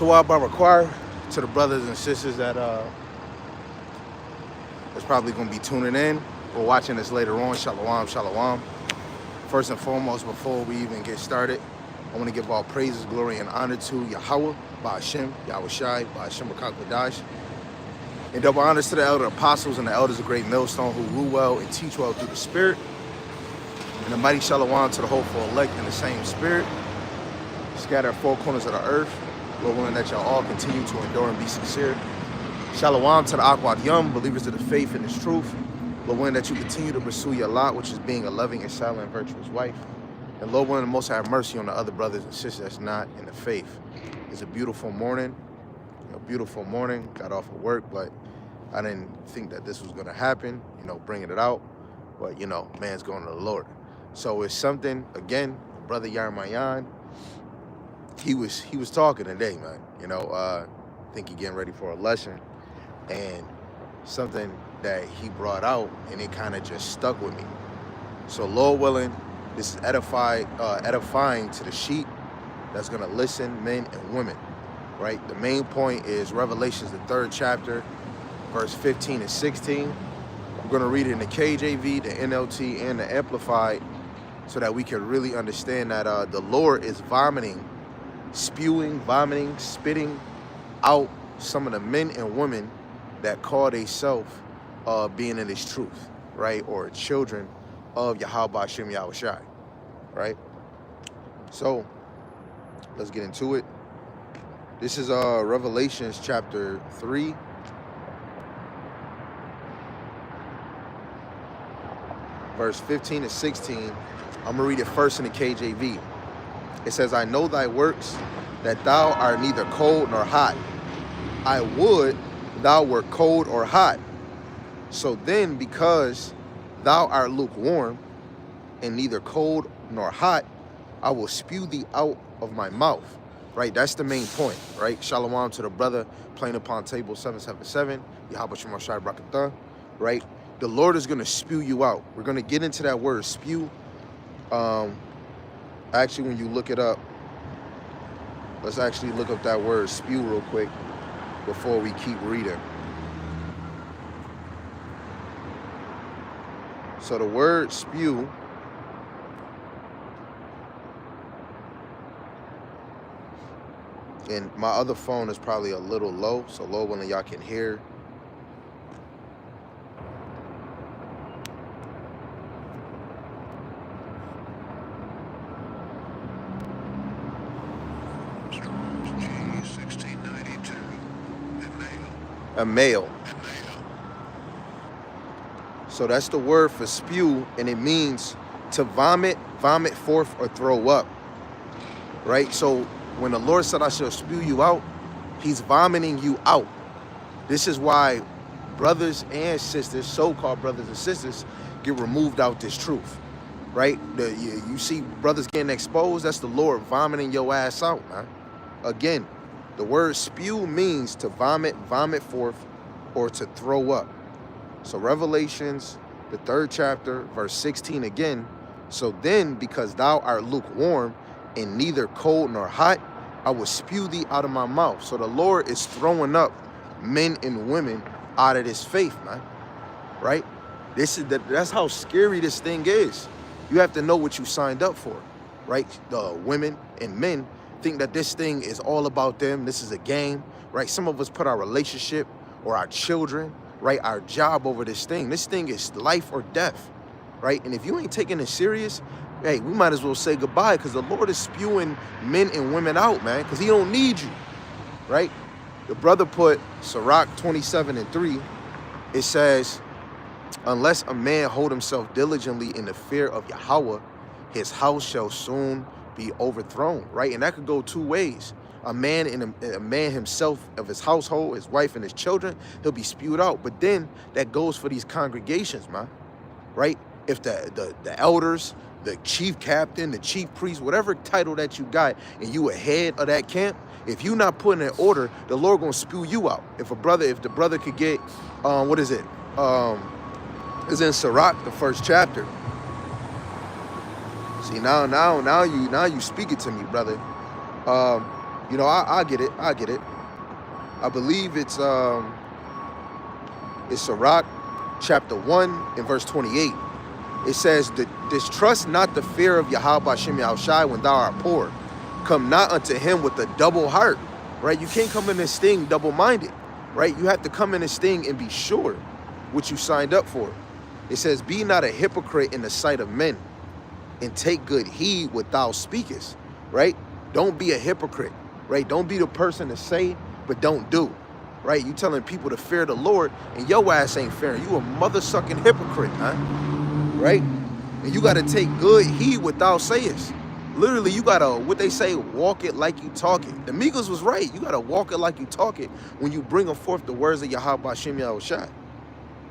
To what I require, to the brothers and sisters that is probably going to be tuning in or watching this later on, shalom, shalom. First and foremost, before we even get started, I want to give all praises, glory, and honor to Yahawah, Bahasham, Yahawashi, Bahasham, Dash, and double honors to the elder apostles and the elders of Great Millstone who rule well and teach well through the Spirit, and the mighty shalom to the hopeful elect in the same Spirit, scattered four corners of the earth. Lord willing that y'all all continue to endure and be sincere. Shalom to the Akwad Yum, believers of the faith and its truth. Lord willing that you continue to pursue your lot, which is being a loving and silent and virtuous wife. And Lord willing, the Most have mercy on the other brothers and sisters that's not in the faith. It's a beautiful morning. Beautiful morning. Got off of work, but I didn't think that this was going to happen, bringing it out. But, man's going to the Lord. So it's something, again, Brother Yarmayan, he was talking today, man. I think he getting ready for a lesson, and something that he brought out, and it kind of just stuck with me. So Lord willing, this is edifying to the sheep that's gonna listen, men and women, right? The main point is Revelations, the 3rd chapter, verse 15 and 16. I'm gonna read it in the KJV, the NLT, and the Amplified, so that we can really understand that the Lord is spitting out some of the men and women that call themselves being in this truth, right? Or children of Yahawah, Bahasham, Yahawashi, right? So let's get into it. This is Revelations chapter 3. Verse 15 and 16. I'm gonna read it first in the KJV. It says, I know thy works, that thou art neither cold nor hot. I would thou wert cold or hot. So then, because thou art lukewarm, and neither cold nor hot, I will spew thee out of my mouth. Right? That's the main point, right? Shalom to the brother playing upon table 777. Yahawashi, right? The Lord is going to spew you out. We're going to get into that word, spew. Actually, when you look it up, let's actually look up that word spew real quick before we keep reading. So the word spew and my other phone is probably a little low, so low when y'all can hear. A male. So that's the word for spew, and it means to vomit forth, or throw up, right? So when the Lord said I shall spew you out, he's vomiting you out. This is why brothers and sisters, so-called brothers and sisters, get removed out this truth, right? You see brothers getting exposed, that's the Lord vomiting your ass out, man. Again, the word spew means to vomit forth, or to throw up. So Revelations, the 3rd chapter, verse 16 again. So then, because thou art lukewarm, and neither cold nor hot, I will spew thee out of my mouth. So the Lord is throwing up men and women out of this faith, man. Right? That's how scary this thing is. You have to know what you signed up for, right? The women and men think that this thing is all about them. This is a game, right? Some of us put our relationship or our children, right, our job over this thing. This thing is life or death, right? And if you ain't taking it serious, hey, we might as well say goodbye, because the Lord is spewing men and women out, man, because he don't need you, right? The brother put Sirach 27 and 3. It says, unless a man hold himself diligently in the fear of Yahawah, his house shall soon be overthrown, right? And that could go two ways. A man himself, of his household, his wife and his children, he'll be spewed out. But then that goes for these congregations, man, right? If the elders, the chief captain, the chief priest, whatever title that you got, and you ahead of that camp, if you not putting in order, the Lord gonna spew you out. If the brother could get, what is it? It's in Sirach, the 1st chapter. See, now you speak it to me, brother. You know, I get it. I get it. I believe it's Sirach chapter 1 and verse 28. It says, distrust not the fear of Bahasham Yahawashi when thou art poor. Come not unto him with a double heart. Right? You can't come in this thing double-minded. Right? You have to come in this thing and be sure what you signed up for. It says, be not a hypocrite in the sight of men, and take good heed what thou speakest. Right? Don't be a hypocrite. Right? Don't be the person to say, but don't do. Right? You telling people to fear the Lord, and your ass ain't fearing. You a mother-sucking hypocrite, man. Right? And you got to take good heed what thou sayest. Literally, you got to, what they say, walk it like you talk it. The Migos was right. You got to walk it like you talk it when you bring forth the words of Bahasham Yahawashi.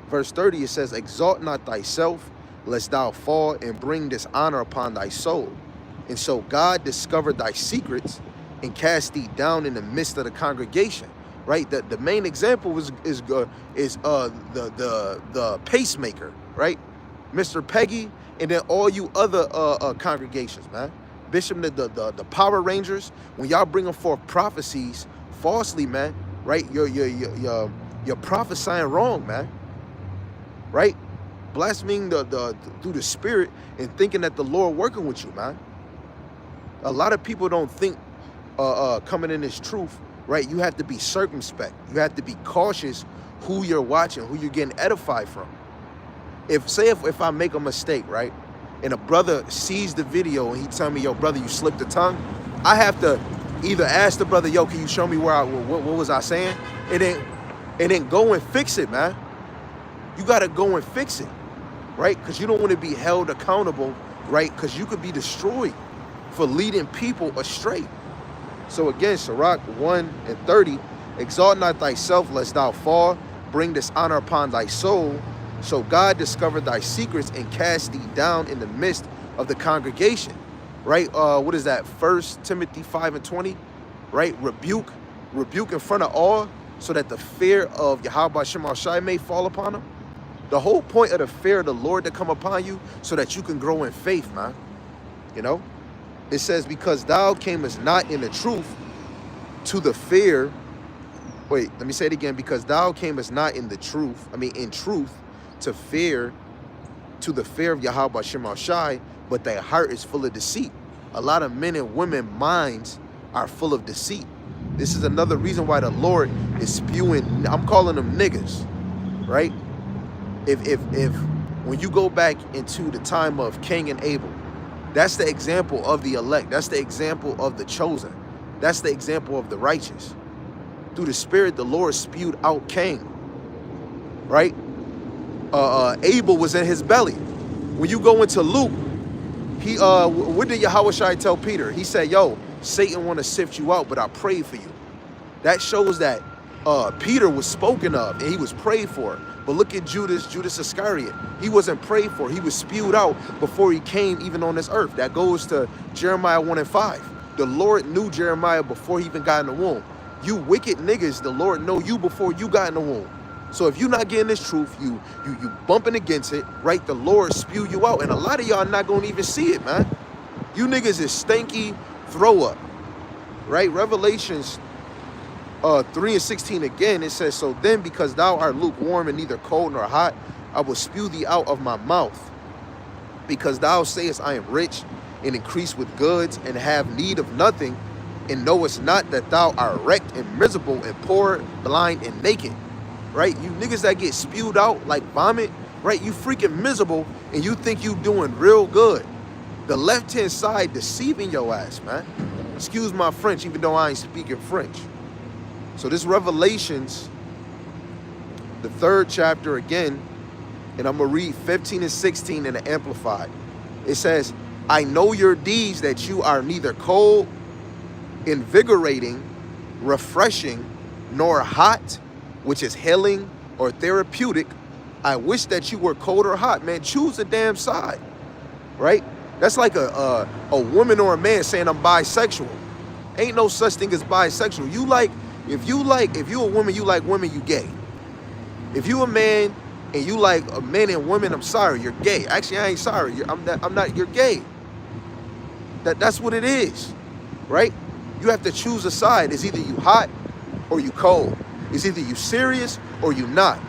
Verse 30, it says, exalt not thyself, lest thou fall and bring dishonor upon thy soul. And so God discovered thy secrets and cast thee down in the midst of the congregation. Right? The main example is the pacemaker, right? Mr. Peggy, and then all you other congregations, man. Bishop, the Power Rangers, when y'all bringing forth prophecies falsely, man, right? You're prophesying wrong, man. Right? Blaspheming through the spirit and thinking that the Lord working with you, man. A lot of people don't think coming in this truth, right? You have to be circumspect. You have to be cautious who you're watching, who you're getting edified from. If I make a mistake, right, and a brother sees the video and he tell me, yo, brother, you slipped the tongue, I have to either ask the brother, yo, can you show me where what was I saying? And then go and fix it, man. You got to go and fix it, right? Because you don't want to be held accountable, right? Because you could be destroyed for leading people astray. So again, Sirach 1 and 30, exalt not thyself lest thou fall, bring dishonor upon thy soul. So God discovered thy secrets and cast thee down in the midst of the congregation. Right? What is that? 1 Timothy 5 and 20. Right? Rebuke in front of all, so that the fear of Yahawashi may fall upon them. The whole point of the fear of the Lord to come upon you, so that you can grow in faith, man. You know? It says, because thou camest not in the truth to the fear. Wait, let me say it again. Because thou camest not in the truth, in truth, to the fear of Yahawashi, but thy heart is full of deceit. A lot of men and women minds are full of deceit. This is another reason why the Lord is spewing, I'm calling them niggas, right? If when you go back into the time of Cain and Abel, that's the example of the elect. That's the example of the chosen. That's the example of the righteous. Through the Spirit, the Lord spewed out Cain, right? Abel was in his belly. When you go into Luke, what did Yahawashi tell Peter? He said, yo, Satan want to sift you out, but I prayed for you. That shows that Peter was spoken of and he was prayed for. But look at Judas Iscariot. He wasn't prayed for. He was spewed out before he came even on this earth. That goes to Jeremiah 1 and 5. The Lord knew Jeremiah before he even got in the womb. You wicked niggas, the Lord know you before you got in the womb. So if you're not getting this truth, you bumping against it, right? The Lord spew you out. And a lot of y'all not going to even see it, man. You niggas is stanky throw up, right? Revelations 3 and 16 again, it says, so then because thou art lukewarm and neither cold nor hot, I will spew thee out of my mouth. Because thou sayest, I am rich and increase with goods and have need of nothing, and knowest not that thou art wrecked and miserable and poor, blind and naked. Right? You niggas that get spewed out like vomit, right? You freaking miserable and you think you doing real good. The left-hand side deceiving your ass, man. Excuse my French, even though I ain't speaking French. So this Revelations, the 3rd chapter again, and I'm going to read 15 and 16 in the Amplified. It says, I know your deeds, that you are neither cold, invigorating, refreshing, nor hot, which is healing or therapeutic. I wish that you were cold or hot, man. Choose a damn side, right? That's like a woman or a man saying I'm bisexual. Ain't no such thing as bisexual. If you a woman, you like women, you gay. If you a man and you like a men and women, I'm sorry, you're gay. Actually, I ain't sorry. I'm not. You're gay. That's what it is, right? You have to choose a side. It's either you hot or you cold. It's either you serious or you not.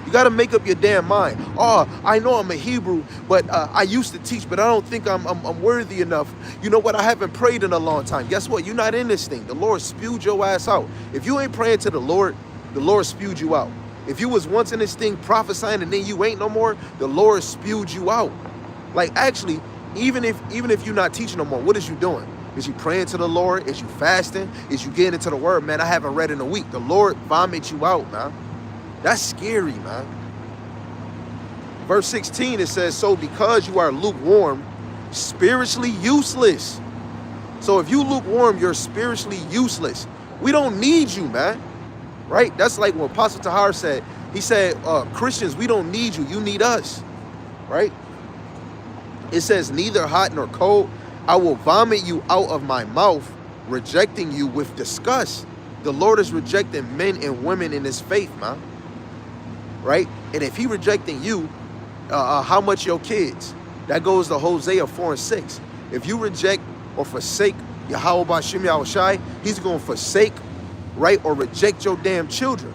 You got to make up your damn mind. Oh, I know I'm a Hebrew, but I used to teach, but I don't think I'm worthy enough. You know what? I haven't prayed in a long time. Guess what? You're not in this thing. The Lord spewed your ass out. If you ain't praying to the Lord spewed you out. If you was once in this thing prophesying and then you ain't no more, the Lord spewed you out. Like, actually, even if you're not teaching no more, what is you doing? Is you praying to the Lord? Is you fasting? Is you getting into the word? Man, I haven't read in a week. The Lord vomit you out, man. That's scary, man. Verse 16, it says, so because you are lukewarm, spiritually useless. So if you lukewarm, you're spiritually useless. We don't need you, man. Right? That's like what Apostle Tahar said. He said, Christians, we don't need you. You need us. Right? It says, neither hot nor cold. I will vomit you out of my mouth, rejecting you with disgust. The Lord is rejecting men and women in his faith, man. Right? And if he rejecting you, how much your kids? That goes to Hosea 4:6. If you reject or forsake Yahawah Bahasham Yahawashi, he's going to forsake, right, or reject your damn children.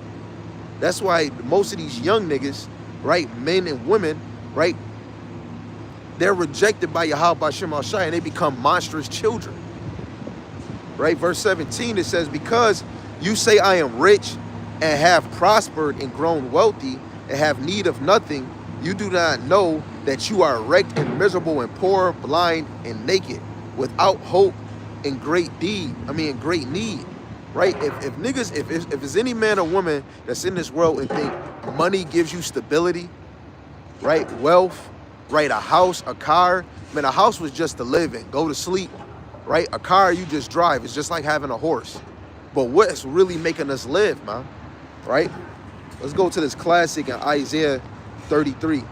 That's why most of these young niggas, right, men and women, right, they're rejected by Yahawah Bahasham Yahawashi and they become monstrous children. Right? Verse 17, it says, because you say I am rich and have prospered and grown wealthy and have need of nothing, you do not know that you are wrecked and miserable and poor, blind and naked, without hope and great need. Right? If there's any man or woman that's in this world and think money gives you stability, right? Wealth, right? A house, a car. Man, a house was just to live in, go to sleep, right? A car you just drive. It's just like having a horse. But what's really making us live, man? Right? Let's go to this classic in Isaiah 33.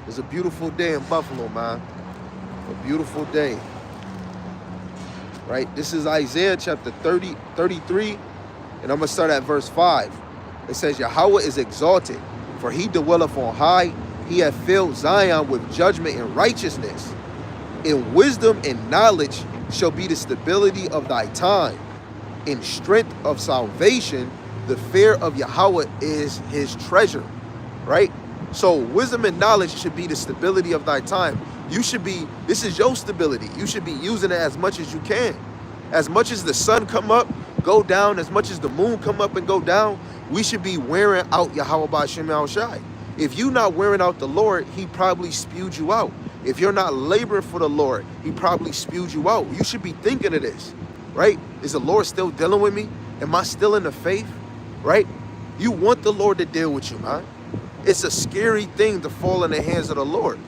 It's a beautiful day in Buffalo, man. A beautiful day. Right? This is Isaiah chapter 33, and I'm going to start at verse 5. It says, Yahawah is exalted, for he dwelleth on high. He hath filled Zion with judgment and righteousness. In wisdom and knowledge shall be the stability of thy time. In strength of salvation, the fear of Yahawah is his treasure. Right? So wisdom and knowledge should be the stability of thy time. This is your stability. You should be using it as much as you can. As much as the sun come up, go down, as much as the moon come up and go down, we should be wearing out Yahawah Bahasham Yahawashi. If you're not wearing out the Lord, he probably spewed you out. If you're not laboring for the Lord, he probably spewed you out. You should be thinking of this, right? Is the Lord still dealing with me? Am I still in the faith, right? You want the Lord to deal with you, man. It's a scary thing to fall in the hands of the Lord.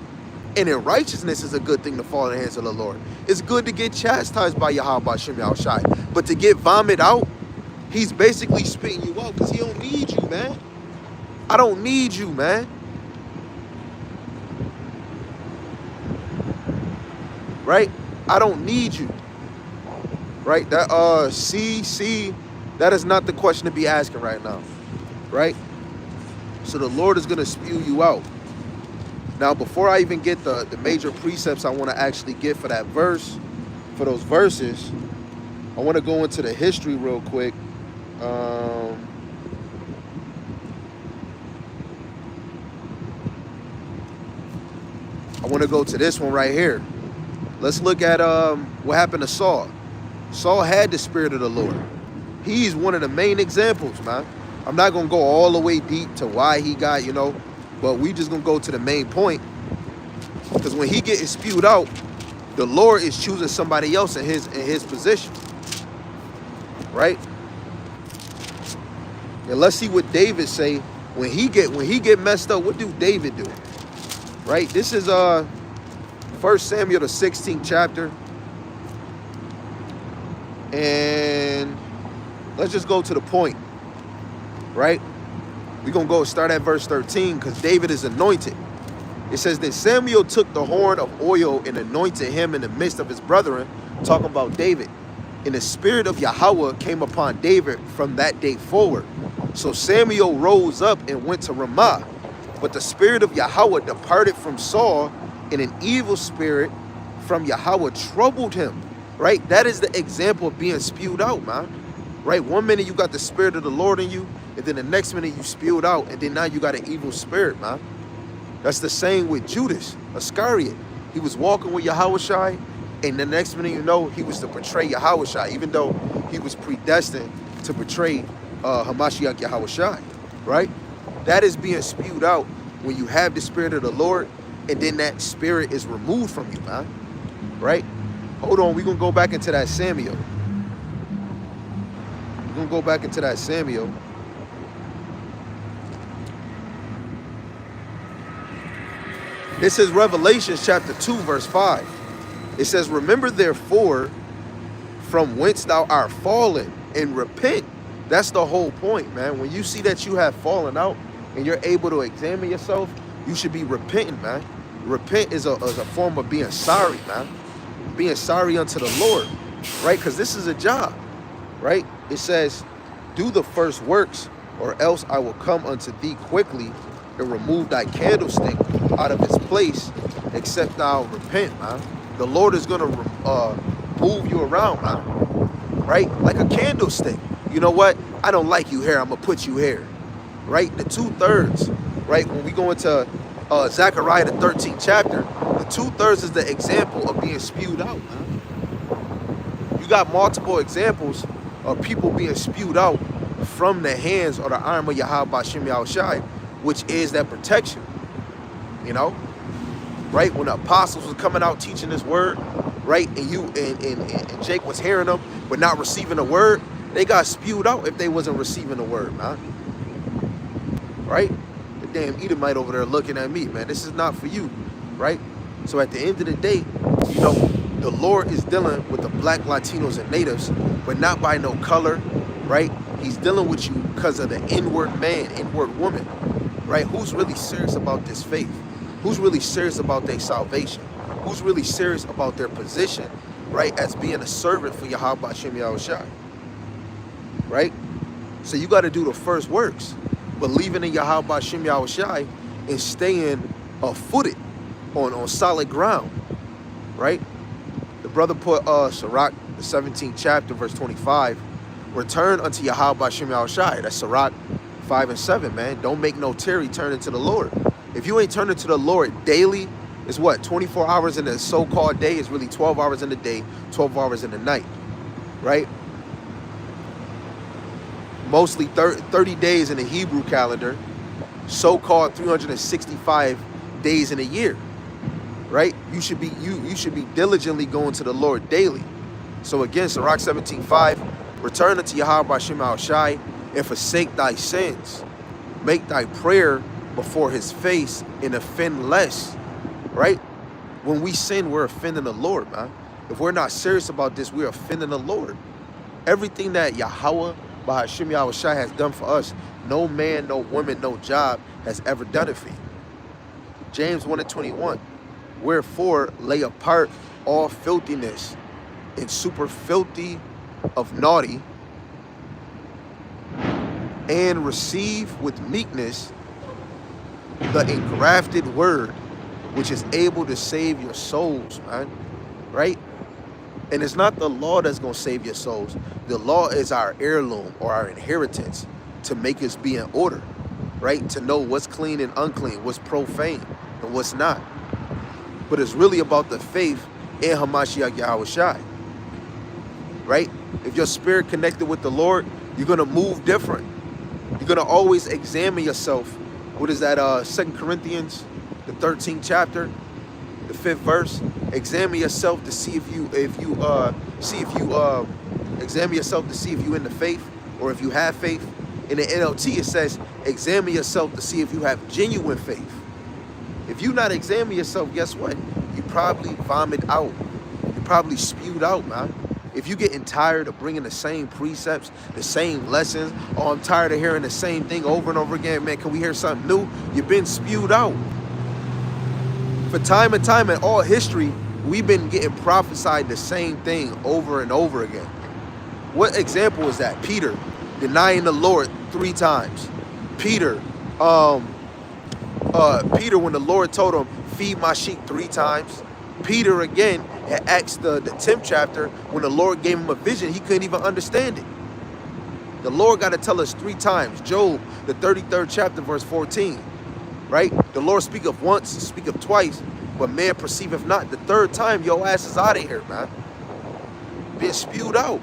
And in righteousness is a good thing to fall in the hands of the Lord. It's good to get chastised by Yahawah Bahasham Yahawashi. But to get vomit out, he's basically spitting you out because he don't need you, man. I don't need you, man. Right? I don't need you. Right? That that is not the question to be asking right now. Right? So the Lord is going to spew you out. Now, before I even get the major precepts I want to actually get for that verse, for those verses, I want to go into the history real quick. I want to go to this one right here. Let's look at what happened to Saul. Saul had the Spirit of the Lord. He's one of the main examples, man. I'm not going to go all the way deep to why he got, but we just going to go to the main point. Because when he gets spewed out, the Lord is choosing somebody else in his position. Right? And let's see what David say when he get messed up. What do David do? Right? This is 1 Samuel the 16th chapter. And let's just go to the point. Right? We're going to go start at verse 13 because David is anointed. It says, then Samuel took the horn of oil and anointed him in the midst of his brethren, talking about David. And the Spirit of Yahawah came upon David from that day forward. So Samuel rose up and went to Ramah. But the Spirit of Yahawah departed from Saul, and an evil spirit from Yahawah troubled him. right? That is the example of being spewed out, man. Right? One minute you got the spirit of the Lord in you, and then the next minute you spewed out, and then now you got an evil spirit, man. That's the same with Judas Iscariot. He was walking with Yahawashi, and the next minute you know, he was to betray Yahawashi, even though he was predestined to betray Hamashiach Yahawashi, right? That is being spewed out when you have the spirit of the Lord, and then that spirit is removed from you, man, right? Hold on, we're going to go back into that Samuel. We're going to go back into that Samuel. This is Revelation chapter 2, verse 5. It says, remember therefore from whence thou art fallen, and repent. That's the whole point, man. When you see that you have fallen out and you're able to examine yourself, you should be repenting, man. Repent is a form of being sorry, man. Being sorry unto the Lord, right? Because this is a job, right? It says, do the first works, or else I will come unto thee quickly and remove thy candlestick out of its place, except thou repent, man. The Lord is going to move you around, man, right? Like a candlestick. You know what? I don't like you here. I'm going to put you here, right? The 2/3, right? When we go into Zechariah, the 13th chapter, the 2/3 is the example of being spewed out, man. You got multiple examples of people being spewed out from the hands or the arm of Bahasham Yahawashi, which is that protection, you know, right? When the apostles was coming out teaching this word, right, and you and Jake was hearing them but not receiving the word, they got spewed out if they wasn't receiving the word, man, right? The damn Edomite over there looking at me, man, this is not for you, right? So at the end of the day, you know, the Lord is dealing with the black, Latinos, and natives, but not by no color, right? He's dealing with you because of the inward man, inward woman, right? Who's really serious about this faith? Who's really serious about their salvation? Who's really serious about their position, right, as being a servant for Bahasham Yahawashi, right? So you got to do the first works, believing in Bahasham Yahawashi and staying footed on solid ground, right? The brother put Sirach, the 17th chapter, verse 25, return unto Bahasham Yahawashi. That's Sirach 5 and 7, man. Don't make no tarry, turn into the Lord. If you ain't turning to the Lord daily, it's what, 24 hours in the so-called day? Is really 12 hours in the day, 12 hours in the night, right? Mostly 30 days in the Hebrew calendar, so-called 365 days in a year, right? You should be diligently going to the Lord daily. So again, Sirach 17:5, return unto Bahasham Yahawashi and forsake thy sins. Make thy prayer before his face and offend less, right? When we sin, we're offending the Lord, man. If we're not serious about this, we're offending the Lord. Everything that Yahawah, Bahasham Yahawashi has done for us, no man, no woman, no job has ever done it for you. James 1 and 21, wherefore lay apart all filthiness and super filthy of naughty, and receive with meekness the engrafted word, which is able to save your souls, man, right? And it's not the law that's going to save your souls. The law is our heirloom or our inheritance to make us be in order, right? To know what's clean and unclean, what's profane and what's not. But it's really about the faith in Hamashiach Yahawashi, right? If your spirit connected with the Lord, you're going to move different. You're going to always examine yourself. What is that? 2 Corinthians, the 13th chapter, the 5th verse. Examine yourself to see if you examine yourself to see if you in the faith or if you have faith. In the NLT, it says, examine yourself to see if you have genuine faith. If you not examine yourself, guess what? You probably vomit out. You probably spewed out, man. If you're getting tired of bringing the same precepts, the same lessons, oh, I'm tired of hearing the same thing over and over again, man, can we hear something new? You've been spewed out. For time and time in all history, we've been getting prophesied the same thing over and over again. What example is that? Peter denying the Lord 3 times. Peter, Peter, when the Lord told him, feed my sheep 3 times, Peter, again, had asked the 10th chapter, when the Lord gave him a vision, he couldn't even understand it. The Lord got to tell us 3 times. Job, the 33rd chapter, verse 14, right? The Lord speaketh once, speaketh twice, but man perceiveth not. The 3rd time, your ass is out of here, man. Being spewed out,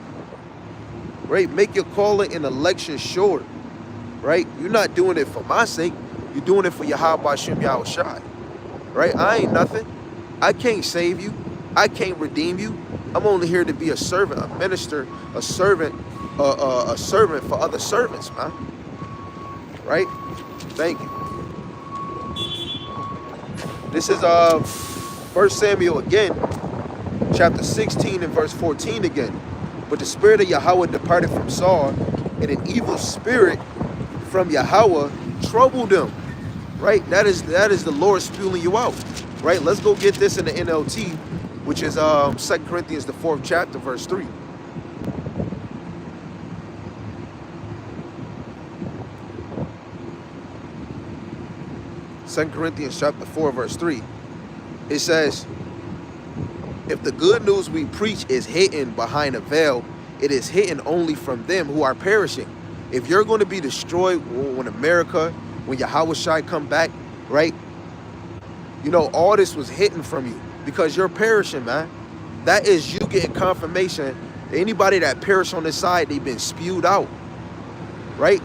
right? Make your calling and election sure, right? You're not doing it for my sake. You're doing it for Bahasham, Yahawashi, right? I ain't nothing. I can't save you. I can't redeem you. I'm only here to be a servant, a minister, a servant for other servants, man. Right? Thank you. This is 1 Samuel again, chapter 16 and verse 14 again. But the spirit of Yahawah departed from Saul, and an evil spirit from Yahawah troubled him. Right? That is the Lord spewing you out. Right? Let's go get this in the NLT, which is 2 Corinthians, the 4th chapter, verse 3. Second Corinthians chapter 4, verse 3. It says, if the good news we preach is hidden behind a veil, it is hidden only from them who are perishing. If you're going to be destroyed when Yahawashi come back, right? You know, all this was hidden from you because you're perishing, man. That is you getting confirmation. Anybody that perished on this side, they've been spewed out, right?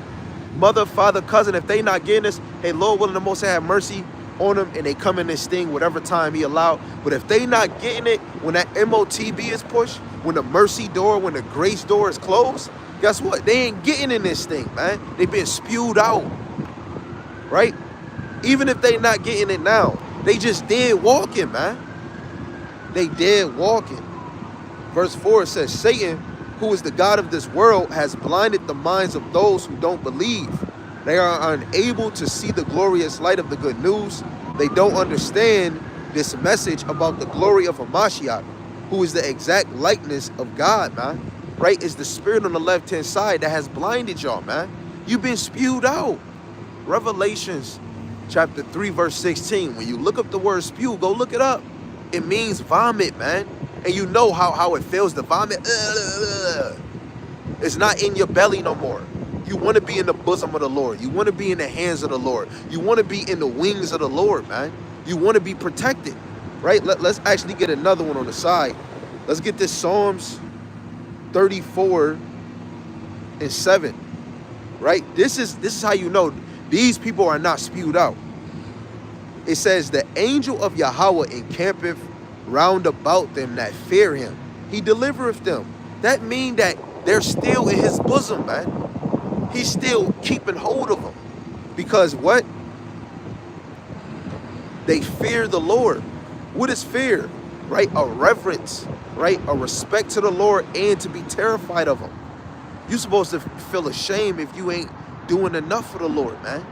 Mother, father, cousin, if they not getting this, hey, Lord willing, the Most High have mercy on them, and they come in this thing whatever time he allowed. But if they not getting it, when that MOTB is pushed, when the mercy door, when the grace door is closed, guess what? They ain't getting in this thing, man. They've been spewed out, right? Even if they not getting it now, they just dead walking, man. They dead walking. Verse 4 says, Satan, who is the God of this world, has blinded the minds of those who don't believe. They are unable to see the glorious light of the good news. They don't understand this message about the glory of a Mashiach, who is the exact likeness of God, man. Right? It's the spirit on the left-hand side that has blinded y'all, man. You've been spewed out. Revelations chapter 3, verse 16. When you look up the word spew, go look it up. It means vomit, man. And you know how it feels to vomit. It's not in your belly no more. You want to be in the bosom of the Lord. You want to be in the hands of the Lord. You want to be in the wings of the Lord, man. You want to be protected, right? Let's actually get another one on the side. Let's get this Psalms 34 and 7, right? This is how you know these people are not spewed out. It says, the angel of Yahawah encampeth round about them that fear him. He delivereth them. That means that they're still in his bosom, man. He's still keeping hold of them. Because what? They fear the Lord. What is fear? Right? A reverence, right? A respect to the Lord and to be terrified of him. You're supposed to feel ashamed if you ain't doing enough for the Lord, man.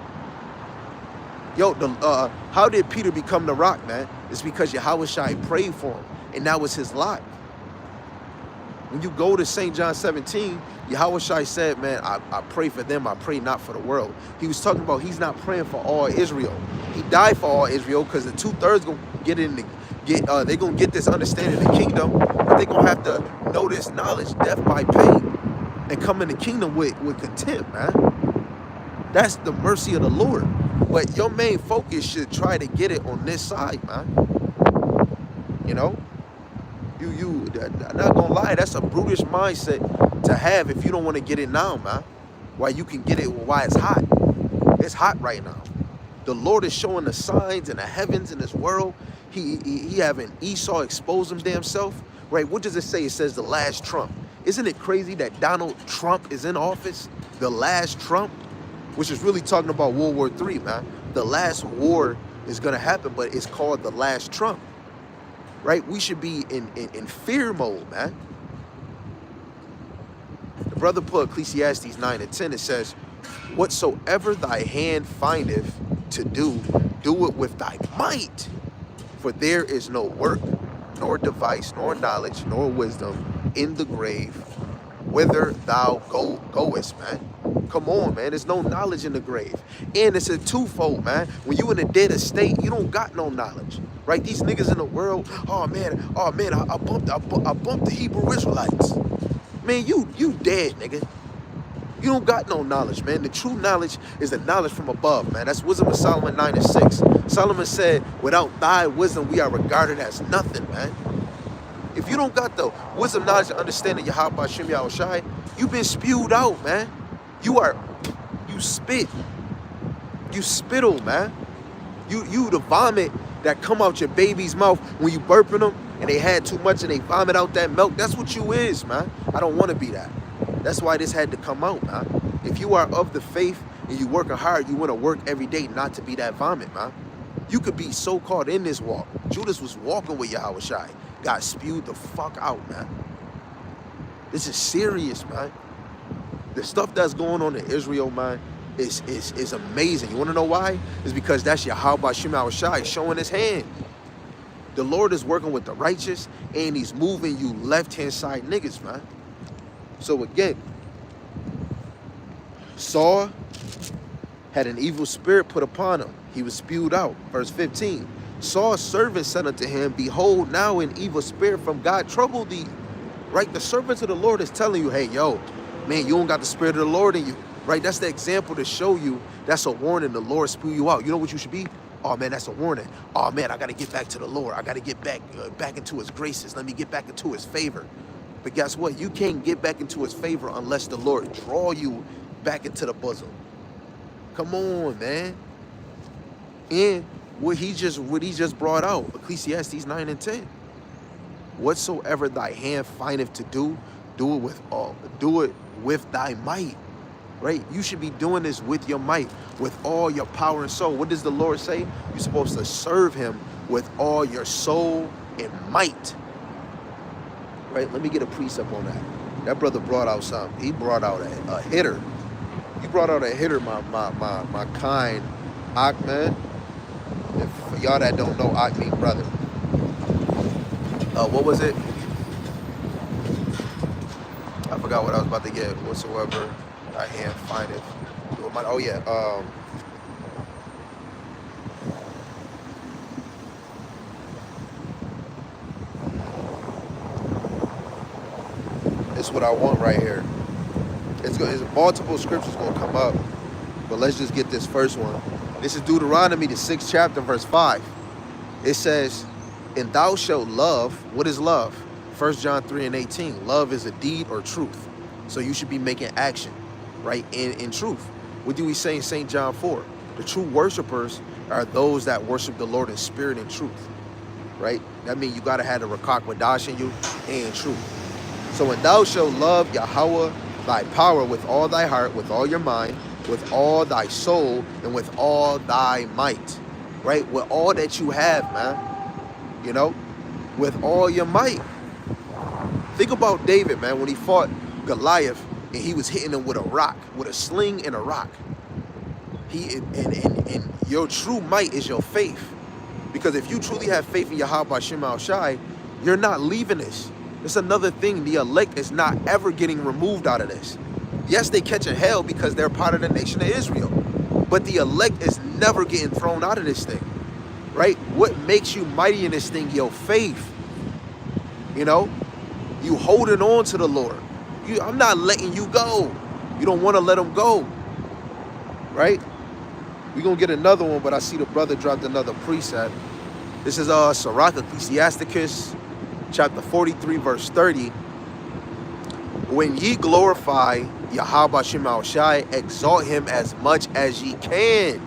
Yo, how did Peter become the rock, man? It's because Yahawashi prayed for him, and that was his lot. When you go to St. John 17, Yahawashi said, man, I pray for them, I pray not for the world. He was talking about he's not praying for all Israel. He died for all Israel because the 2/3 gonna get in they're gonna get this understanding of the kingdom, but they're gonna have to know this knowledge, death by pain, and come in the kingdom with contempt, man. That's the mercy of the Lord. But your main focus should try to get it on this side, man. You know? I'm not gonna lie, that's a brutish mindset to have if you don't want to get it now, man. Why you can get it while it's hot. It's hot right now. The Lord is showing the signs in the heavens in this world. He having Esau expose him damn self. Right? What does it say? It says the last trump. Isn't it crazy that Donald Trump is in office? The last Trump? Which is really talking about World War III, man. The last war is gonna happen, but it's called the last Trump. Right? We should be in fear mode, man. The brother put Ecclesiastes 9 and 10. It says, whatsoever thy hand findeth to do, do it with thy might. For there is no work, nor device, nor knowledge, nor wisdom in the grave, whither thou goest, man. Come on, man. There's no knowledge in the grave. And it's a twofold, man. When you in a dead estate, you don't got no knowledge. right? These niggas in the world, oh man, I bumped the Hebrew Israelites. Man, you dead, nigga. You don't got no knowledge, man. The true knowledge is the knowledge from above, man. That's Wisdom of Solomon 9:6. Solomon said, without thy wisdom, we are regarded as nothing, man. If you don't got the wisdom, knowledge, and understanding Bahasham Yahawashi, you've been spewed out, man. You spit. You spittle, man. You the vomit that come out your baby's mouth when you burping them and they had too much and they vomit out that milk. That's what you is, man. I don't want to be that. That's why this had to come out, man. If you are of the faith and you working hard, you want to work every day not to be that vomit, man. You could be so caught in this walk. Judas was walking with Yahawashi, got spewed the fuck out, man. This is serious, man. The stuff that's going on in Israel, man, is amazing. You want to know why? It's because that's Bahasham Yahawashi showing his hand. The Lord is working with the righteous, and he's moving you left-hand side niggas, man. So again, Saul had an evil spirit put upon him. He was spewed out. Verse 15. Saul's servant said unto him, behold, now an evil spirit from God troubled thee. Right? The servant of the Lord is telling you, hey, yo, man, you don't got the spirit of the Lord in you. Right? That's the example to show you that's a warning. The Lord spew you out. You know what you should be? Oh, man, that's a warning. Oh, man, I got to get back to the Lord. I got to get back into his graces. Let me get back into his favor. But guess what? You can't get back into his favor unless the Lord draw you back into the bosom. Come on, man. And what he just brought out, Ecclesiastes 9 and 10. Whatsoever thy hand findeth to do, do it with thy might. Right? You should be doing this with your might, with all your power and soul. What does the Lord say? You're supposed to serve him with all your soul and might. Right? Let me get a precept on that. That brother brought out something. He brought out a hitter. He brought out a hitter, my kind Ak, man. And for y'all that don't know, Ak mean brother. What was it? I forgot what I was about to get. Whatsoever thy hand findeth. Oh yeah. It's what I want right here. It's multiple scriptures gonna come up, but let's just get this first one. This is Deuteronomy, the 6th chapter, verse 5. It says, and thou shalt love. What is love? 1 John 3 and 18. Love is a deed or truth. So you should be making action, right, in truth. What do we say in St. John 4? The true worshipers are those that worship the Lord in spirit and truth, right? That means you got to have the Rakak Wadash in you and truth. So when thou shalt love Yahawah, thy power with all thy heart, with all your mind, with all thy soul, and with all thy might, right? With all that you have, man, you know, with all your might. Think about David, man, when he fought Goliath and he was hitting him with a rock, with a sling and a rock. And your true might is your faith. Because if you truly have faith in Bahasham Yahawashi, you're not leaving this. It's another thing. The elect is not ever getting removed out of this. Yes, they catching hell because they're part of the nation of Israel. But the elect is never getting thrown out of this thing. Right? What makes you mighty in this thing? Your faith. You know? You holding on to the Lord. I'm not letting you go. You don't want to let him go. Right? We're going to get another one, but I see the brother dropped another precept. This is Sirach Ecclesiasticus, chapter 43, verse 30. When ye glorify Bahasham Yahawashi, exalt him as much as ye can.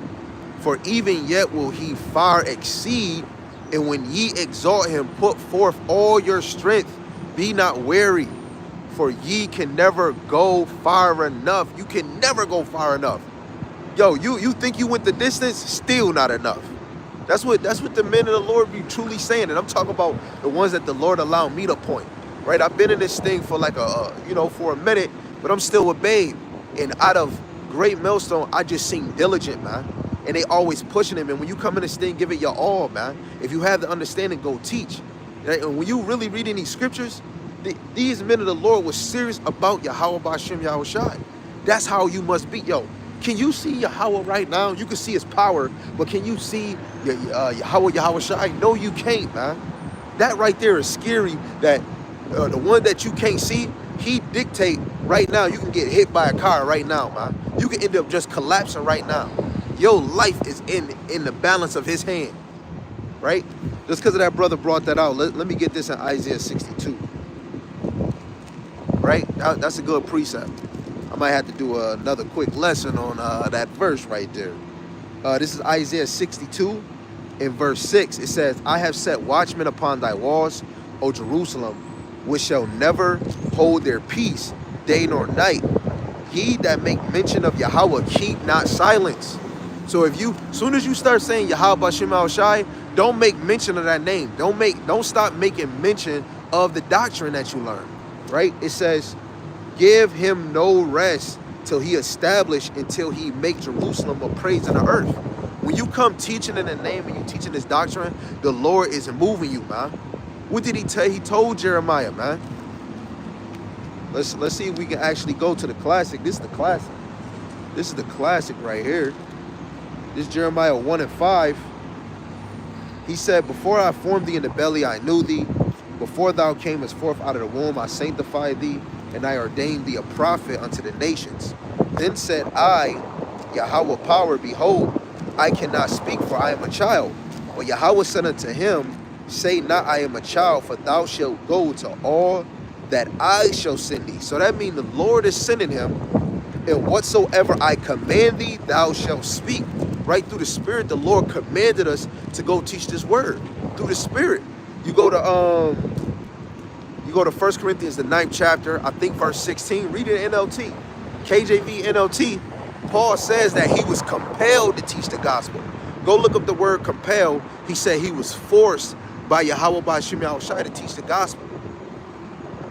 For even yet will he far exceed. And when ye exalt him, put forth all your strength. Be not weary, for ye can never go far enough. You can never go far enough. Yo, you think you went the distance? Still not enough. That's what the men of the Lord be truly saying. And I'm talking about the ones that the Lord allowed me to point. Right? I've been in this thing for like for a minute, but I'm still a babe. And out of Great Millstone, I just seem diligent, man. And they always pushing him. And when you come in this thing, give it your all, man. If you have the understanding, go teach. Right? And when you really reading these scriptures, these men of the Lord were serious about Bahasham Yahawashi. That's how you must be. Yo, Can you see Yahawah right now? You can see his power, but can you see Yahawah, Yahawashi? No, you can't, man. That right there is scary, that the one that you can't see, he dictate right now. You can get hit by a car right now, man. You can end up just collapsing right now. Your life is in the balance of his hand, right? Just because of that brother brought that out, let me get this in Isaiah 62, right? That's a good precept. I might have to do another quick lesson on that verse right there. This is Isaiah 62 in verse 6. It says, I have set watchmen upon thy walls, O Jerusalem, which shall never hold their peace day nor night. Ye that make mention of Yahawah, keep not silence. So if you, soon as you start saying Yahawah Bahasham Yahawashi, don't make mention of that name. Don't stop making mention of the doctrine that you learn, right? It says, give him no rest till he establish, until he make Jerusalem a praise in the earth. When you come teaching in the name and you teaching this doctrine, the Lord is moving you, man. What did he tell? He told Jeremiah, man. Let's see if we can actually go to the classic. This is the classic. This is the classic right here. This is Jeremiah 1 and 5. He said, before I formed thee in the belly, I knew thee. Before thou camest forth out of the womb, I sanctified thee, and I ordained thee a prophet unto the nations. Then said I, Yahawah power, behold, I cannot speak, for I am a child. But Yahawah said unto him, say not I am a child, for thou shalt go to all that I shall send thee. So that means the Lord is sending him, and whatsoever I command thee, thou shalt speak. Right through the Spirit, the Lord commanded us to go teach this word through the Spirit. You go to 1 Corinthians, the 9th chapter, I think verse 16. Read it in NLT, KJV, NLT. Paul says that he was compelled to teach the gospel. Go look up the word compelled. He said he was forced by Yahawah Bahasham Yahawashi to teach the gospel.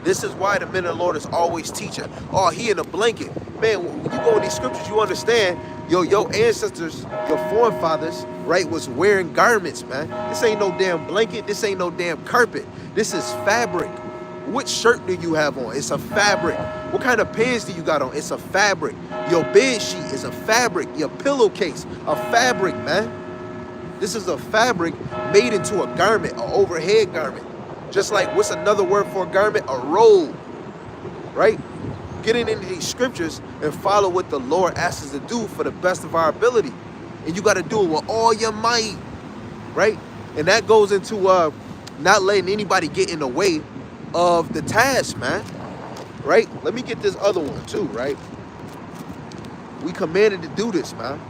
This is why the men of the Lord is always teaching. Oh, he in a blanket. Man, when you go in these scriptures, you understand, your ancestors, your forefathers, right, was wearing garments, man. This ain't no damn blanket. This ain't no damn carpet. This is fabric. What shirt do you have on? It's a fabric. What kind of pants do you got on? It's a fabric. Your bed sheet is a fabric. Your pillowcase, a fabric, man. This is a fabric made into a garment, an overhead garment. Just like, what's another word for a garment? A robe, right? Getting into these scriptures and follow what the Lord asks us to do for the best of our ability. And you got to do it with all your might, right? And that goes into not letting anybody get in the way of the task, man, right? Let me get this other one too, right? We commanded to do this, man.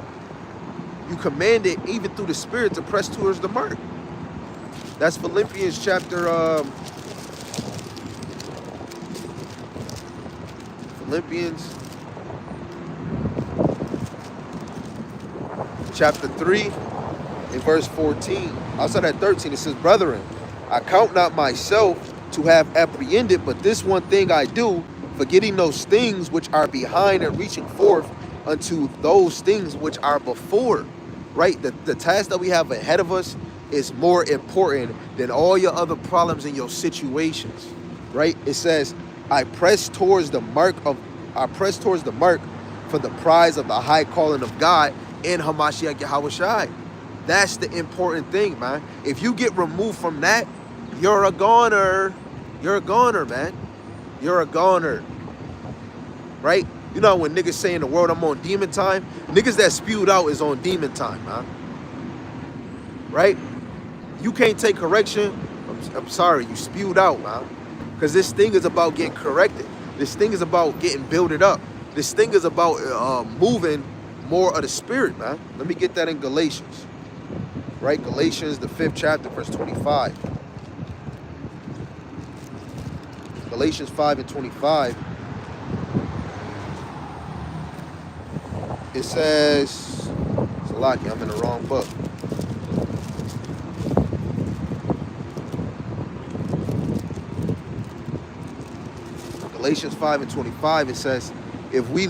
You commanded even through the Spirit to press towards the mark. That's Philippians chapter Philippians chapter 3 in verse 14. Outside at 13, it says, brethren, I count not myself to have apprehended, but this one thing I do, forgetting those things which are behind and reaching forth unto those things which are before. Right? The task that we have ahead of us is more important than all your other problems in your situations. Right? It says, I press towards the mark for the prize of the high calling of God in Hamashiach Yahawashi. That's the important thing, man. If you get removed from that, you're a goner. You're a goner, man. You're a goner. Right? You know when niggas say in the world I'm on demon time? Niggas that spewed out is on demon time, man. Right? You can't take correction. I'm sorry, you spewed out, man. Because this thing is about getting corrected. This thing is about getting builded up. This thing is about moving more of the Spirit, man. Let me get that in Galatians. Right? Galatians, the 5th chapter, verse 25. Galatians 5 and 25. It says, Salaki, I'm in the wrong book. Galatians 5 and 25, it says, if we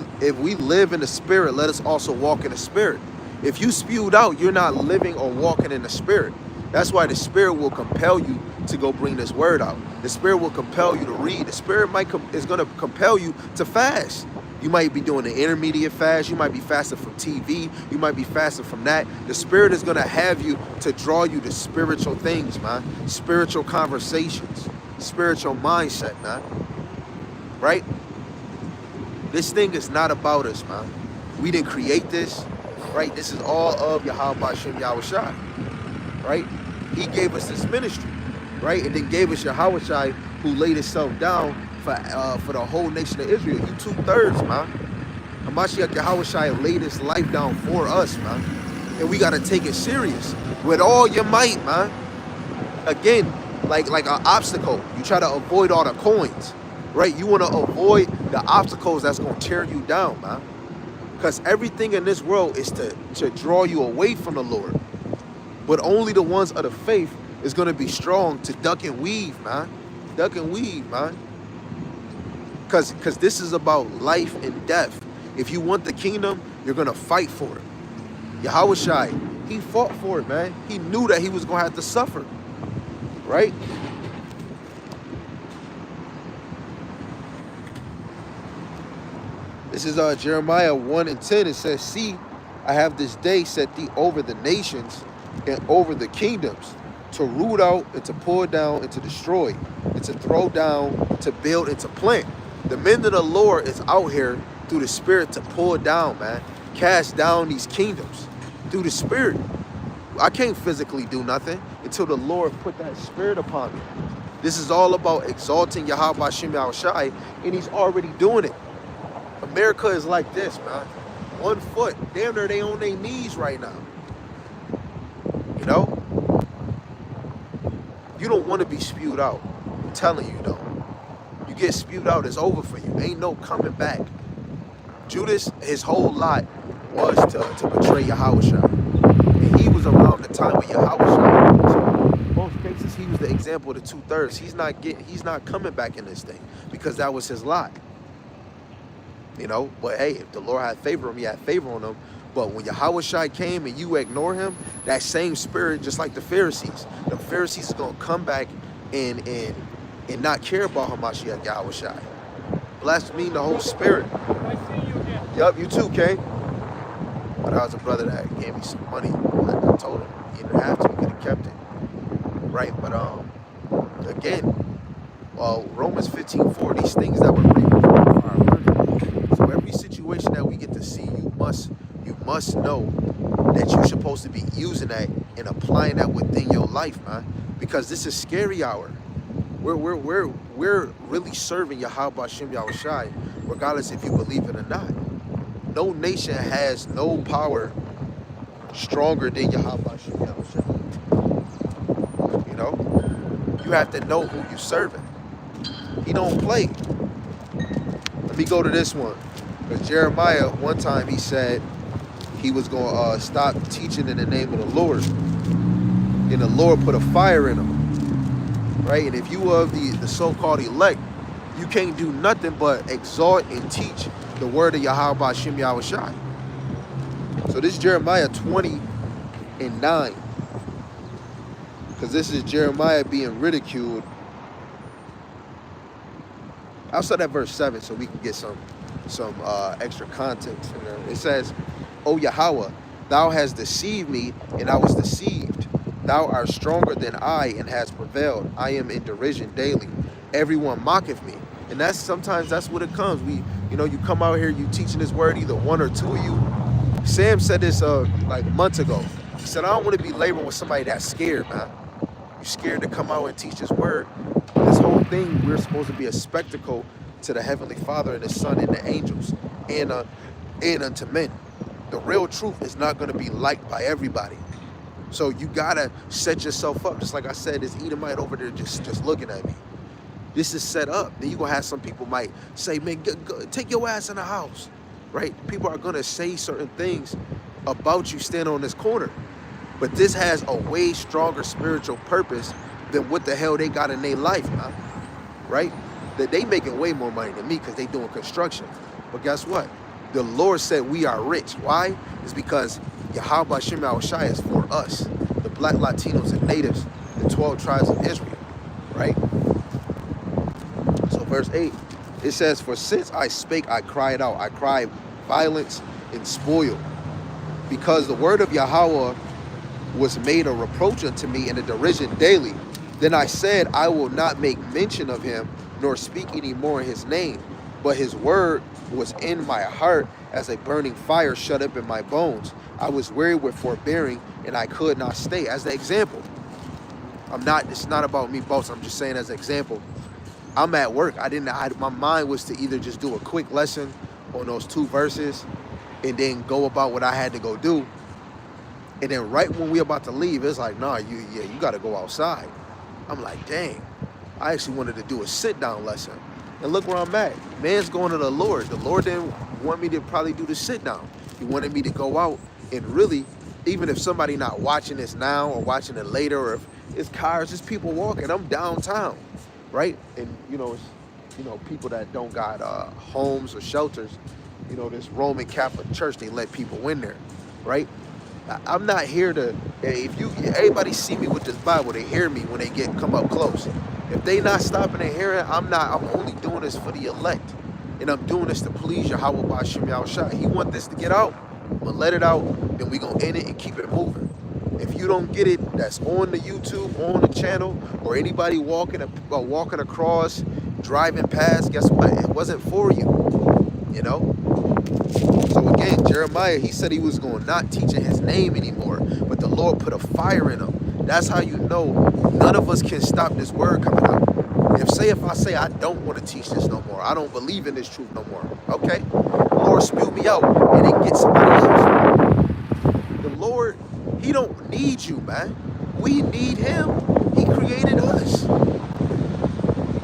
live in the Spirit, let us also walk in the Spirit. If you spewed out, you're not living or walking in the Spirit. That's why the Spirit will compel you to go bring this word out. The Spirit will compel you to read. The Spirit is going to compel you to fast. You might be doing the intermediate fast. You might be fasting from TV. You might be fasting from that. The Spirit is going to have you to draw you to spiritual things, man. Spiritual conversations. Spiritual mindset, man. Right? This thing is not about us, man. We didn't create this, right? This is all of Bahasham, Yahawashi, right? He gave us this ministry, right? And then gave us Yahawashi, who laid himself down for the whole nation of Israel. You 2/3, man. Hamashiach Yahawashi laid his life down for us, man. And we got to take it serious with all your might, man. Again, like an obstacle. You try to avoid all the coins, right? You want to avoid the obstacles that's going to tear you down, man. Because everything in this world is to draw you away from the Lord. But only the ones of the faith is going to be strong to duck and weave, man. Duck and weave, man. Because this is about life and death. If you want the kingdom, you're going to fight for it. Yahawashi, he fought for it, man. He knew that he was going to have to suffer. Right? This is Jeremiah 1:10. It says, see, I have this day set thee over the nations and over the kingdoms, to root out and to pull down and to destroy, and to throw down, to build and to plant. The men of the Lord is out here through the Spirit to pull down, man. Cast down these kingdoms through the Spirit. I can't physically do nothing until the Lord put that Spirit upon me. This is all about exalting Bahasham Yahawashi, and he's already doing it. America is like this, man. 1 foot. Damn near they on their knees right now. You know? You don't want to be spewed out. I'm telling you, though. You get spewed out, it's over for you. Ain't no coming back. Judas, his whole lot was to betray Yahawashi. And he was around the time of Yahawashi. So in most cases, he was the example of the 2/3. He's not coming back in this thing because that was his lot. You know, but hey, if the Lord had favor on him, he had favor on him. But when Yahawashi came and you ignore him, that same spirit, just like the Pharisees is gonna come back and not care about Hamashiach Yahawashi. Blaspheme the whole spirit. Yup, you too, Kay. But I was a brother that gave me some money. I told him he didn't have to, he could have kept it. Right, but again, Romans 15:4, these things that were written are emergent. So every situation that we get to see, you must know that you're supposed to be using that and applying that within your life, man. Because this is scary hour. We're really serving Bahasham Yahawashi, regardless if you believe it or not. No nation has no power stronger than Bahasham Yahawashi. You know, you have to know who you're serving. He don't play. Let me go to this one. Because Jeremiah, one time he said he was going to stop teaching in the name of the Lord. And the Lord put a fire in him. Right? And if you are the so-called elect, you can't do nothing but exhort and teach the word of Bahasham Yahawashi. So this is Jeremiah 20:9. Because this is Jeremiah being ridiculed. I'll start at verse 7 so we can get some extra context in there. It says, O Yahawah, thou hast deceived me, and I was deceived. Thou art stronger than I, and hast prevailed. I am in derision daily. Everyone mocketh me. And sometimes that's what it comes. You come out here, you teaching this word, either one or two of you. Sam said this like months ago. He said, I don't want to be laboring with somebody that's scared, man. You're scared to come out and teach this word. This whole thing, we're supposed to be a spectacle to the Heavenly Father and the Son and the angels and unto men. The real truth is not going to be liked by everybody. So you got to set yourself up. Just like I said, this Edomite over there just looking at me. This is set up. Then you're going to have some people might say, man, go, take your ass in the house. Right? People are going to say certain things about you standing on this corner. But this has a way stronger spiritual purpose than what the hell they got in their life, man. Right? That they making way more money than me because they doing construction. But guess what? The Lord said we are rich. Why? It's because Bahasham Yahawashi is for us, the Black, Latinos, and Natives, the 12 tribes of Israel. Right? So verse 8. It says, for since I spake, I cried out. I cried violence and spoil. Because the word of Yahawah was made a reproach unto me and a derision daily. Then I said, I will not make mention of him, nor speak any more in his name. But his word was in my heart as a burning fire shut up in my bones. I was weary with forbearing, and I could not stay. As the example, it's not about me boasting. I'm just saying as an example. I'm at work. My mind was to either just do a quick lesson on those 2 verses and then go about what I had to go do. And then right when we about to leave, it's like, nah, you got to go outside. I'm like, dang, I actually wanted to do a sit-down lesson. And look where I'm at. Man's going to the Lord. The Lord didn't want me to probably do the sit-down. He wanted me to go out and really, even if somebody not watching this now or watching it later, or if it's cars, it's people walking, I'm downtown, right? And, it's, people that don't got homes or shelters, this Roman Catholic Church, they let people in there, right? I'm not here to, everybody see me with this Bible, they hear me when they come up close. If they not stopping and hearing, I'm only doing this for the elect. And I'm doing this to please Yahawah, Bahasham, Yahawashi. He want this to get out, I'm gonna let it out, then we gonna end it and keep it moving. If you don't get it, that's on the YouTube, on the channel, or anybody walking across, driving past, guess what? It wasn't for you, So again, Jeremiah, he said he was going to not teach in his name anymore, but the Lord put a fire in him. That's how you know none of us can stop this word coming out. If I say I don't want to teach this no more, I don't believe in this truth no more, okay? The Lord spew me out and then get somebody else. The Lord, he don't need you, man. We need him. He created us.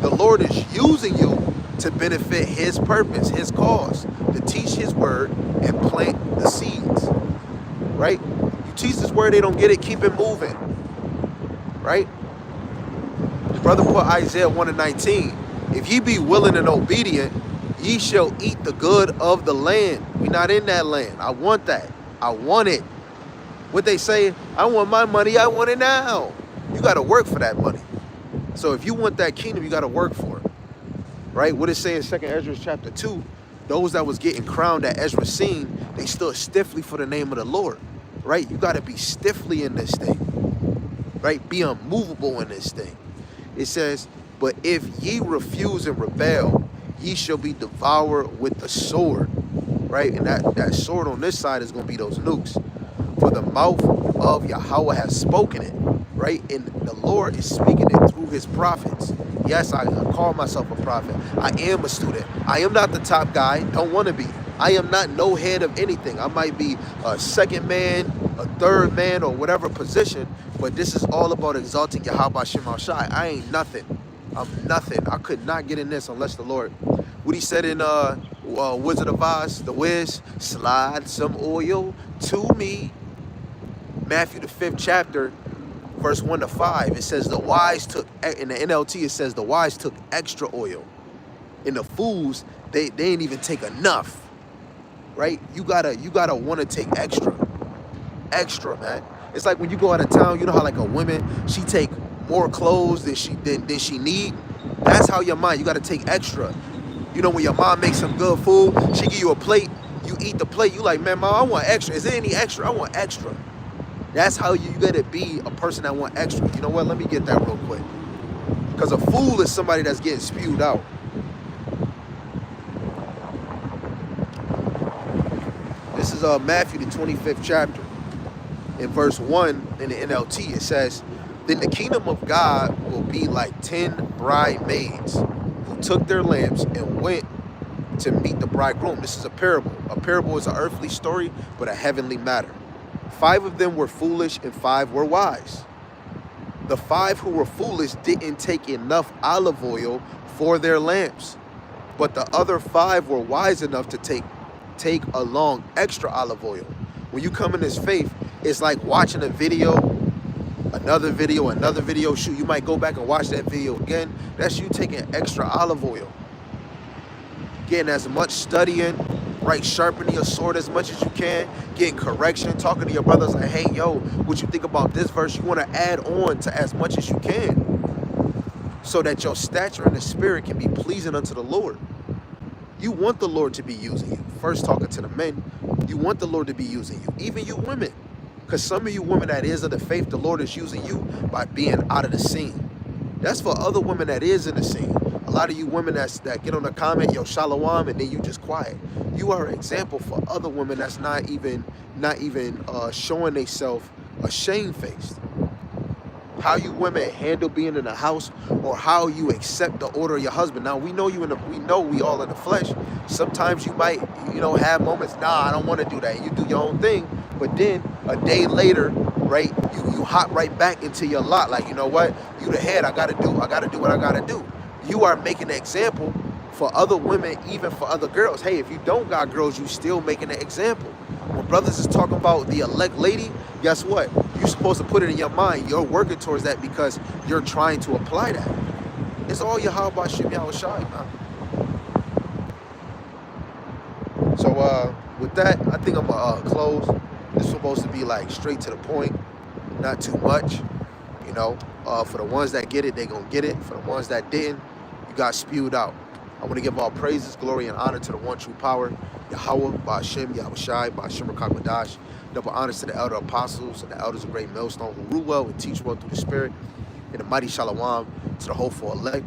The Lord is using you to benefit his purpose, his cause, to teach his word and plant the seeds, right? You teach this word, they don't get it, keep it moving, right? The brother put Isaiah 1:19. If ye be willing and obedient, ye shall eat the good of the land. We not in that land. I want that. I want it. What they say, I want my money, I want it now. You got to work for that money. So if you want that kingdom, you got to work for it. Right? What it says in 2 Ezra chapter 2, those that was getting crowned at Ezra's scene, they stood stiffly for the name of the Lord. Right? You got to be stiffly in this thing. Right? Be unmovable in this thing. It says, but if ye refuse and rebel, ye shall be devoured with the sword. Right? And that sword on this side is going to be those nukes. For the mouth of Yahawah has spoken it. Right? And the Lord is speaking it through his prophets. Yes, I call myself a prophet. I am a student. I am not the top guy. Don't want to be. I am not no head of anything. I might be a second man, a third man, or whatever position, but this is all about exalting Yahawah, Bahasham, Yahawashi. I ain't nothing. I'm nothing. I could not get in this unless the Lord. What he said in Wizard of Oz, the Wiz, slide some oil to me. Matthew, the 5th chapter, verse 1 to 5, it says the wise took, in the NLT, it says the wise took extra oil. And the fools, they ain't even take enough. Right? You gotta want to take extra, man. It's like when you go out of town, you know how like a woman, she take more clothes than she need. That's how your mind, you gotta take extra. You know when your mom makes some good food, she give you a plate, you eat the plate, you like, man, mom, I want extra. Is there any extra? I want extra. That's how you gotta be a person that want extra. You know what? Let me get that real quick. Because a fool is somebody that's getting spewed out. This is Matthew, the 25th chapter. In verse 1 in the NLT, it says, then the kingdom of God will be like 10 bridesmaids who took their lamps and went to meet the bridegroom. This is a parable. A parable is an earthly story, but a heavenly matter. 5 of them were foolish and 5 were wise. The 5 who were foolish didn't take enough olive oil for their lamps, but the other 5 were wise enough to take along extra olive oil. When you come in this faith, it's like watching a video, another video. Shoot, you might go back and watch that video again. That's you taking extra olive oil. Getting as much studying, right? Sharpening your sword as much as you can. Getting correction, talking to your brothers like, hey, yo, what you think about this verse? You want to add on to as much as you can so that your stature in the spirit can be pleasing unto the Lord. You want the Lord to be using you. First, talking to the men, you want the Lord to be using you. Even you women. Because some of you women that is of the faith, the Lord is using you by being out of the scene. That's for other women that is in the scene. A lot of you women that get on the comment, yo, shalom, and then you just quiet. You are an example for other women that's not even showing themselves ashamed-faced. How you women handle being in the house, or how you accept the order of your husband. Now we know we know we all in the flesh. Sometimes you might, have moments, nah, I don't want to do that. You do your own thing, but then a day later, right, you hop right back into your lot. Like, you know what? You the head, I gotta do what I gotta do. You are making an example for other women, even for other girls. Hey, if you don't got girls, you still making an example. When brothers is talking about the elect lady, guess what? You're supposed to put it in your mind. You're working towards that because you're trying to apply that. It's all Yahawah, Bahasham, Yahawashi, man. So with that, I think I'm gonna close. This is supposed to be like straight to the point, not too much. For the ones that get it, they gonna get it. For the ones that didn't, you got spewed out. I want to give all praises, glory, and honor to the one true power, Yahawah, Bahasham, Yahawashi, Bahasham Rakakmadash. Double honors to the elder apostles and the elders of great millstone who rule well and teach well through the spirit. And the mighty shalom to the hopeful elect,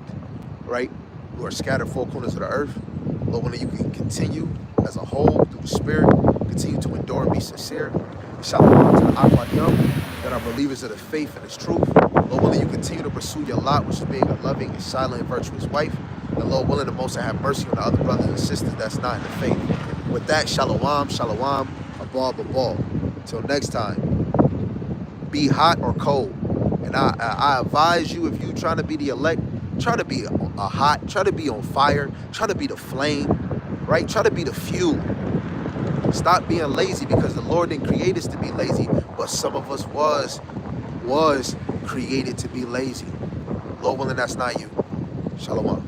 right, who are scattered four corners of the earth. Lord, willing, you can continue as a whole through the spirit, continue to endure and be sincere. And shalom to the Akwadam that are believers of the faith and its truth. Lord willing, you continue to pursue your lot, which is being a loving and silent and virtuous wife. And Lord willing, the Most High have mercy on the other brothers and sisters that's not in the faith. With that, shalom, shalom, abal. Till next time, be hot or cold. And I advise you, if you're trying to be the elect, try to be hot, try to be on fire, try to be the flame, right? Try to be the fuel. Stop being lazy, because the Lord didn't create us to be lazy, but some of us was created to be lazy. Lord willing, that's not you. Shalom.